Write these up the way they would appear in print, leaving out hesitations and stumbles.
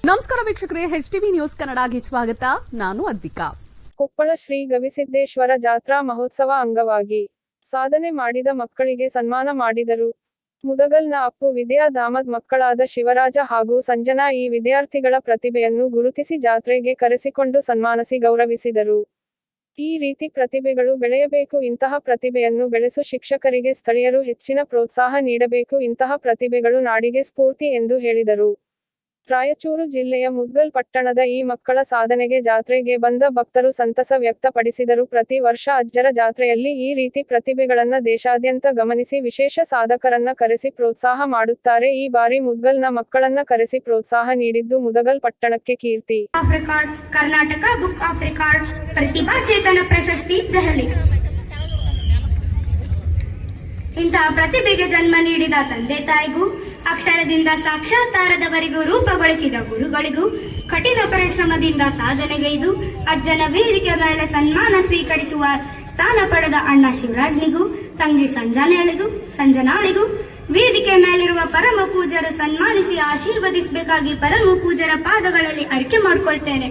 ನಮಸ್ಕಾರ ವೀಕ್ಷಕರೇ, HTV news ಕನ್ನಡಗೆ ಸ್ವಾಗತ. ನಾನು ಅದ್ವಿಕಾ. ಕೊಪ್ಪಳ ಶ್ರೀ ಗವಿಸಿದ್ದೇಶ್ವರ ಜಾತ್ರಾ ಮಹೋತ್ಸವ ಅಂಗವಾಗಿ ಸಾಧನೆ ಮಾಡಿದ ಮಕ್ಕಳಿಗೆ ಸನ್ಮಾನ ಮಾಡಿದರು. ಮುದಗಲ್ನ ಅಪ್ಪು ವಿದ್ಯಾಧಾಮದ ಮಕ್ಕಳಾದ ಶಿವರಾಜ ಹಾಗೂ ಸಂಜನಾ ಈ ವಿದ್ಯಾರ್ಥಿಗಳ ಪ್ರತಿಭೆಯನ್ನು ಗುರುತಿಸಿ ಜಾತ್ರೆಗೆ ಕರೆಸಿಕೊಂಡು ಸನ್ಮಾನಿಸಿ ಗೌರವಿಸಿದರು. ಈ ರೀತಿ ಪ್ರತಿಭೆಗಳು ಬೆಳೆಯಬೇಕು. ಇಂತಹ ಪ್ರತಿಭೆಯನ್ನು ಬೆಳೆಸು ಶಿಕ್ಷಕರಿಗೆ ಸ್ಥಳೀಯರು ಹೆಚ್ಚಿನ ಪ್ರೋತ್ಸಾಹ ನೀಡಬೇಕು. ಇಂತಹ ಪ್ರತಿಭೆಗಳು ನಾಡಿಗೆ ಸ್ಫೂರ್ತಿ ಎಂದು ಹೇಳಿದರು. ರಾಯಚೂರು ಜಿಲ್ಲೆಯ ಮುದ್ಗಲ್ ಪಟ್ಟಣದ ಈ ಮಕ್ಕಳ ಸಾಧನೆಗೆ ಜಾತ್ರೆಗೆ ಬಂದ ಭಕ್ತರು ಸಂತಸ ವ್ಯಕ್ತಪಡಿಸಿದರು. ಪ್ರತಿ ವರ್ಷ ಅಜ್ಜರ ಜಾತ್ರೆಯಲ್ಲಿ ಈ ರೀತಿ ಪ್ರತಿಭೆಗಳನ್ನ ದೇಶಾದ್ಯಂತ ಗಮನಿಸಿ ವಿಶೇಷ ಸಾಧಕರನ್ನ ಕರೆಸಿ ಪ್ರೋತ್ಸಾಹ ಮಾಡುತ್ತಾರೆ. ಈ ಬಾರಿ ಮುದ್ಗಲ್ನ ಮಕ್ಕಳನ್ನ ಕರೆಸಿ ಪ್ರೋತ್ಸಾಹ ನೀಡಿದ್ದು ಮುದಗಲ್ ಪಟ್ಟಣಕ್ಕೆ ಕೀರ್ತಿ. ಕರ್ನಾಟಕ ಬುಕ್ ಆಫ್ ರೆಕಾರ್ಡ್ ಪ್ರತಿಭಾ ಚೇತನ ಪ್ರಶಸ್ತಿ ದೆಹಲಿ. ಇಂತಹ ಪ್ರತಿಭೆಗೆ ಜನ್ಮ ನೀಡಿದ ತಂದೆ ತಾಯಿಗೂ, ಅಕ್ಷರದಿಂದ ಸಾಕ್ಷಾತ್ಕಾರದವರೆಗೂ ರೂಪುಗೊಳಿಸಿದ ಗುರುಗಳಿಗೂ, ಕಠಿಣ ಪರಿಶ್ರಮದಿಂದ ಸಾಧನೆಗೈದು ಅಜ್ಜನ ವೇದಿಕೆ ಮೇಲೆ ಸನ್ಮಾನ ಸ್ವೀಕರಿಸುವ ಸ್ಥಾನ ಪಡೆದ ಅಣ್ಣ ಶಿವರಾಜ್ನಿಗೂ, ತಂಗಿ ಸಂಜನಾಳಿಗೂ ವೇದಿಕೆ ಮೇಲಿರುವ ಪರಮ ಪೂಜರು ಸನ್ಮಾನಿಸಿ ಆಶೀರ್ವದಿಸಬೇಕಾಗಿ ಪರಮ ಪೂಜರ ಪಾದಗಳಲ್ಲಿ ಅರಿಕೆ ಮಾಡಿಕೊಳ್ತೇನೆ.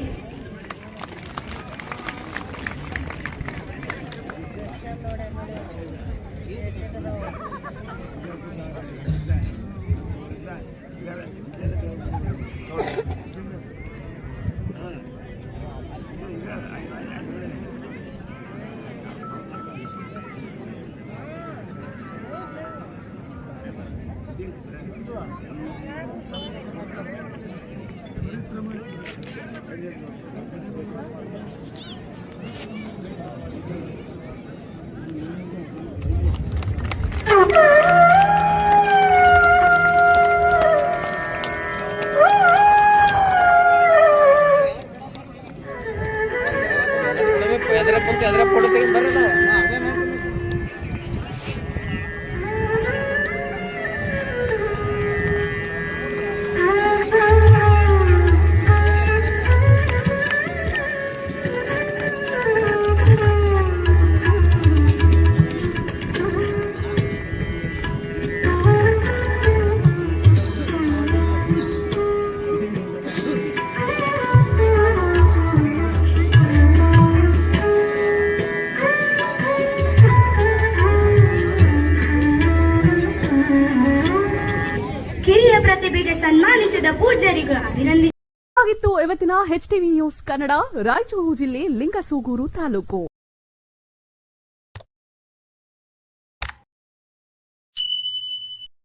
ಕಿರಿಯ ಪ್ರತಿಭೆಗೆ ಸನ್ಮಾನಿಸಿದ ಪೂಜ್ಯರಿಗೂ ಅಭಿನಂದಿಸಿತು. ಇವತ್ತಿನ HTV ನ್ಯೂಸ್ ಕನ್ನಡ ರಾಯಚೂರು ಜಿಲ್ಲೆ ಲಿಂಗಸೂಗೂರು ತಾಲೂಕು.